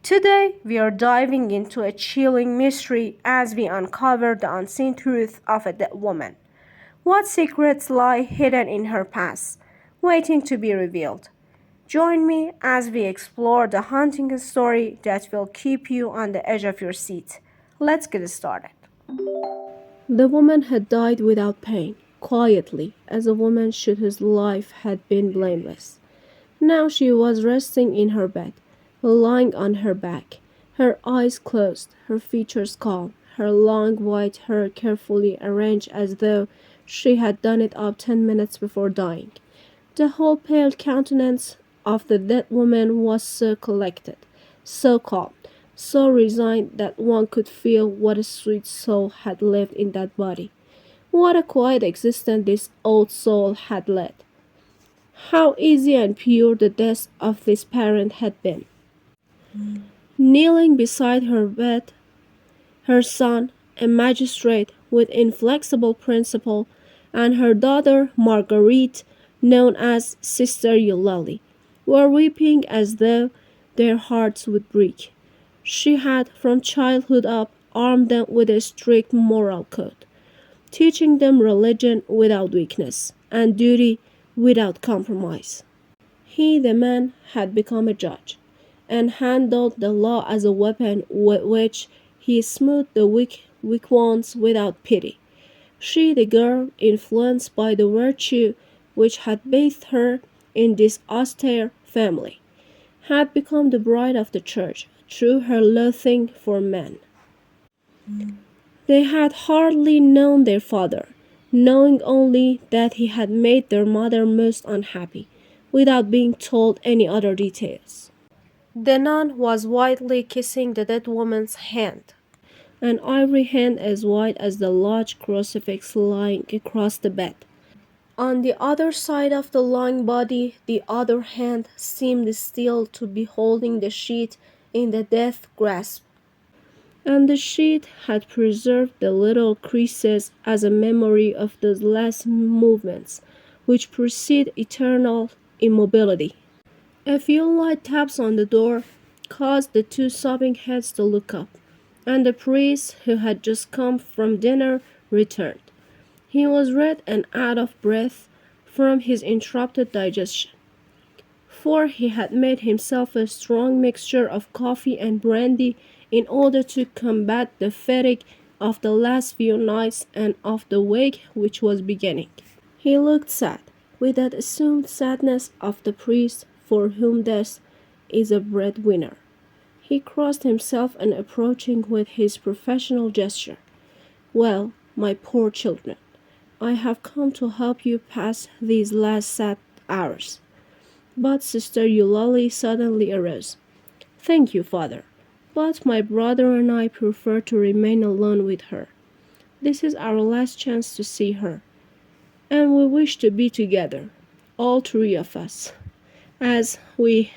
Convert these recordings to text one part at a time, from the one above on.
Today, we are diving into a chilling mystery as we uncover the unseen truth of a dead woman. What secrets lie hidden in her past, waiting to be revealed? Join me as we explore the haunting story that will keep you on the edge of your seat. Let's get started. The woman had died without pain, quietly, as a woman should whose life had been blameless. Now she was resting in her bed, lying on her back, her eyes closed, her features calm, her long white hair carefully arranged as though she had done it up 10 minutes before dying. The whole pale countenance of the dead woman was so collected, so calm, so resigned that one could feel what a sweet soul had lived in that body. What a quiet existence this old soul had led. How easy and pure the death of this parent had been. Kneeling beside her bed, her son, a magistrate with inflexible principle, and her daughter Marguerite, known as Sister Eulalie, were weeping as though their hearts would break. She had, from childhood up, armed them with a strict moral code, teaching them religion without weakness and duty without compromise. He, the man, had become a judge, and handled the law as a weapon with which he smote the weak ones without pity. She, the girl, influenced by the virtue which had bathed her in this austere family, had become the bride of the church through her loathing for men. They had hardly known their father, knowing only that he had made their mother most unhappy, without being told any other details. The nun was whitely kissing the dead woman's hand, an ivory hand as white as the large crucifix lying across the bed. On the other side of the lying body, the other hand seemed still to be holding the sheet in the death grasp, and the sheet had preserved the little creases as a memory of those last movements which precede eternal immobility. A few light taps on the door caused the two sobbing heads to look up, and the priest, who had just come from dinner, returned. He was red and out of breath from his interrupted digestion, for he had made himself a strong mixture of coffee and brandy in order to combat the fatigue of the last few nights and of the wake which was beginning. He looked sad, with that assumed sadness of the priest for whom death is a breadwinner. He crossed himself and approaching with his professional gesture. Well, my poor children, I have come to help you pass these last sad hours. But Sister Eulalie suddenly arose. Thank you, Father, but my brother and I prefer to remain alone with her. This is our last chance to see her, and we wish to be together, all three of us, as we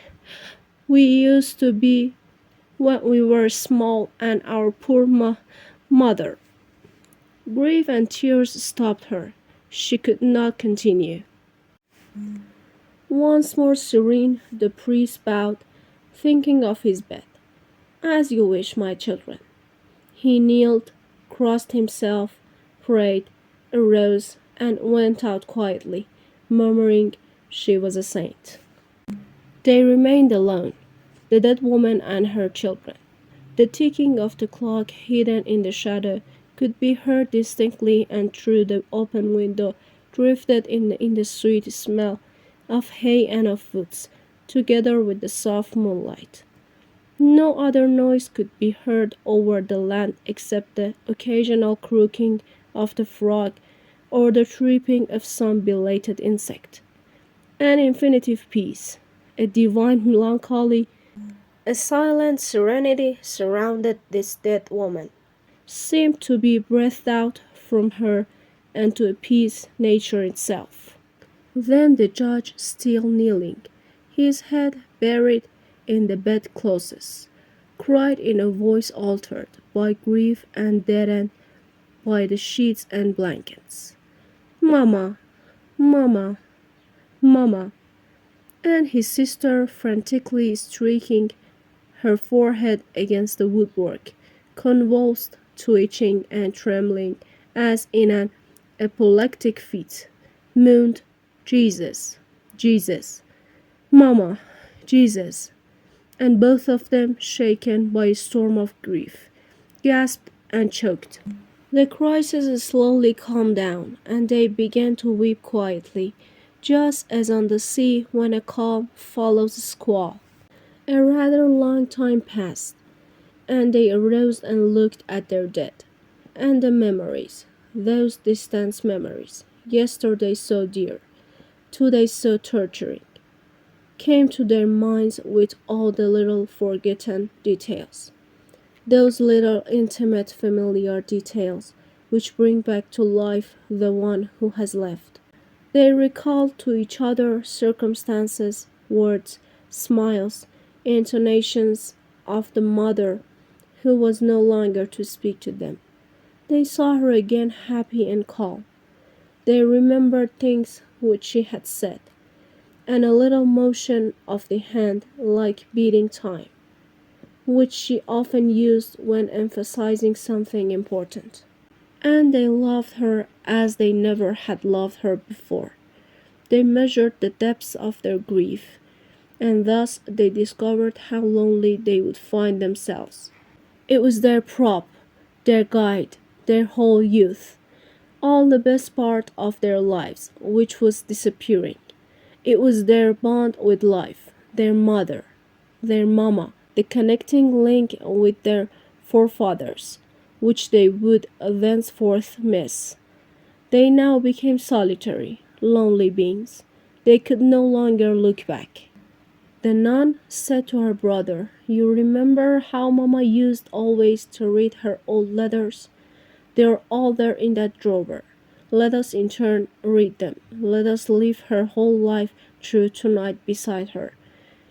used to be when we were small and our poor mother. Grief and tears stopped her. She could not continue. Once more serene, the priest bowed, thinking of his bed. As you wish, my children. He kneeled, crossed himself, prayed, arose, and went out quietly, murmuring she was a saint. They remained alone, the dead woman and her children. The ticking of the clock, hidden in the shadow, could be heard distinctly, and through the open window drifted in the sweet smell of hay and of woods, together with the soft moonlight. No other noise could be heard over the land except the occasional croaking of the frog or the chirping of some belated insect. An infinitive peace, a divine melancholy, a silent serenity surrounded this dead woman, seemed to be breathed out from her and to appease nature itself. Then the judge, still kneeling, his head buried in the bedclothes, cried in a voice altered by grief and deadened by the sheets and blankets, Mama, Mama, Mama, and his sister, frantically streaking her forehead against the woodwork, convulsed, twitching and trembling as in an apoplectic fit, moaned, Jesus, Jesus, Mama, Jesus, and both of them, shaken by a storm of grief, gasped and choked. The crisis slowly calmed down, and they began to weep quietly, just as on the sea when a calm follows a squall. A rather long time passed, and they arose and looked at their dead, and the memories, those distant memories, yesterday so dear, today so torturing, came to their minds with all the little forgotten details. Those little intimate familiar details which bring back to life the one who has left. They recalled to each other circumstances, words, smiles, intonations of the mother who was no longer to speak to them. They saw her again happy and calm. They remembered things which she had said, and a little motion of the hand like beating time, which she often used when emphasizing something important. And they loved her as they never had loved her before. They measured the depths of their grief, and thus they discovered how lonely they would find themselves. It was their prop, their guide, their whole youth, all the best part of their lives, which was disappearing. It was their bond with life, their mother, their mama, the connecting link with their forefathers, which they would thenceforth miss. They now became solitary, lonely beings. They could no longer look back. The nun said to her brother, "You remember how Mama used always to read her old letters? They're all there in that drawer. Let us in turn read them. Let us live her whole life through tonight beside her.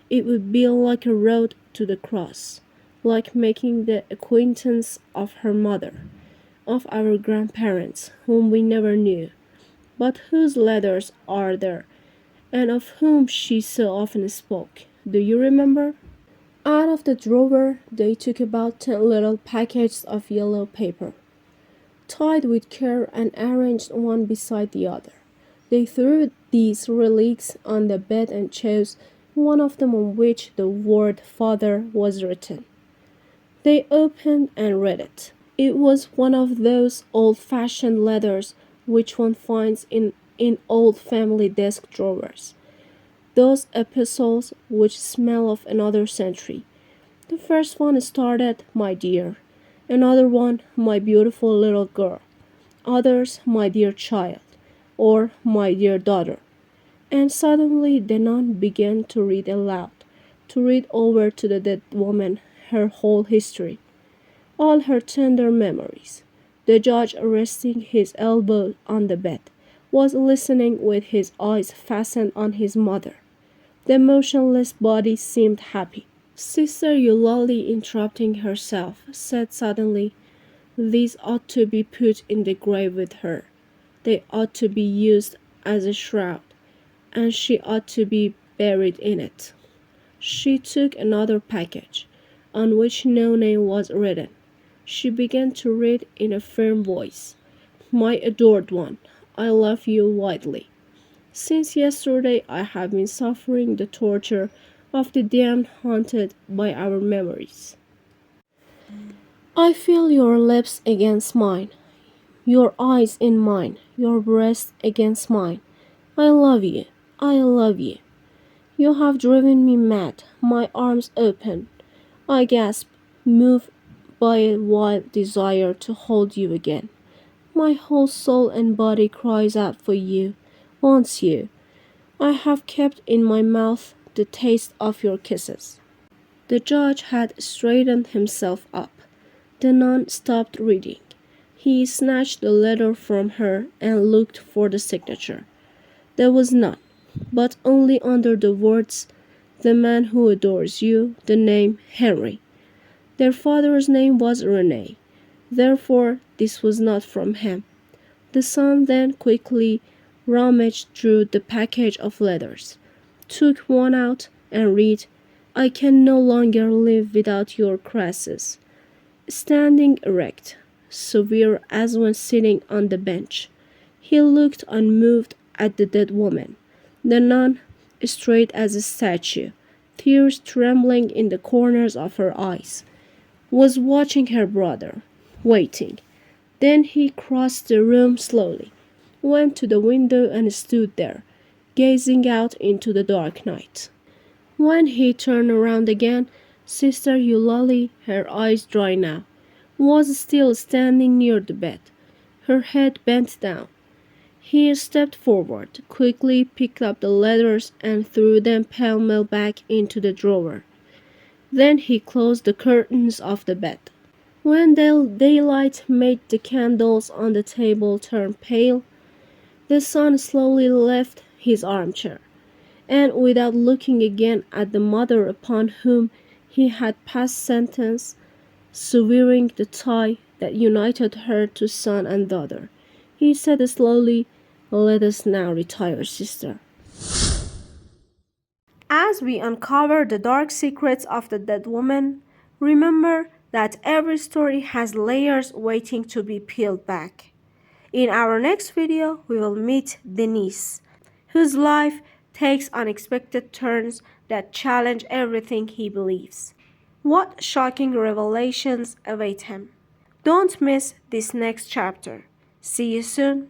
It would be like a road to the cross, like making the acquaintance of her mother, of our grandparents, whom we never knew, but whose letters are there, and of whom she so often spoke. Do you remember?" Out of the drawer they took about 10 little packets of yellow paper, tied with care and arranged one beside the other. They threw these relics on the bed and chose one of them on which the word "Father" was written. They opened and read it. It was one of those old-fashioned letters which one finds in old family desk drawers. Those epistles which smell of another century. The first one started, "My dear." Another one, "My beautiful little girl." Others, "My dear child," or "My dear daughter." And suddenly the nun began to read aloud, to read over to the dead woman her whole history, all her tender memories. The judge, resting his elbow on the bed, was listening with his eyes fastened on his mother. The motionless body seemed happy. Sister Eulalie, interrupting herself, said suddenly, "These ought to be put in the grave with her. They ought to be used as a shroud, and she ought to be buried in it." She took another package, on which no name was written. She began to read in a firm voice, "My adored one, I love you widely. Since yesterday I have been suffering the torture of the damned haunted by our memories. I feel your lips against mine, your eyes in mine, your breast against mine. I love you, I love you. You have driven me mad, my arms open. I gasp, moved by a wild desire to hold you again. My whole soul and body cries out for you, wants you. I have kept in my mouth the taste of your kisses." The judge had straightened himself up. The nun stopped reading. He snatched the letter from her and looked for the signature. There was none, but only under the words, "The man who adores you," the name "Henry." Their father's name was Rene. Therefore, this was not from him. The son then quickly rummaged through the package of letters, took one out, and read, I can no longer live without your caresses. Standing erect, severe as when sitting on the bench, he looked unmoved at the dead woman. The nun, straight as a statue, tears trembling in the corners of her eyes, was watching her brother, waiting. Then he crossed the room slowly, went to the window and stood there, gazing out into the dark night. When he turned around again, Sister Eulalie, her eyes dry now, was still standing near the bed, her head bent down. He stepped forward, quickly picked up the letters and threw them pell-mell back into the drawer. Then he closed the curtains of the bed. When the daylight made the candles on the table turn pale, the son slowly left his armchair, and without looking again at the mother upon whom he had passed sentence, severing the tie that united her to son and daughter, he said slowly, "Let us now retire, sister." As we uncover the dark secrets of the dead woman, remember that every story has layers waiting to be peeled back. In our next video, we will meet Denise, whose life takes unexpected turns that challenge everything he believes. What shocking revelations await him? Don't miss this next chapter. See you soon.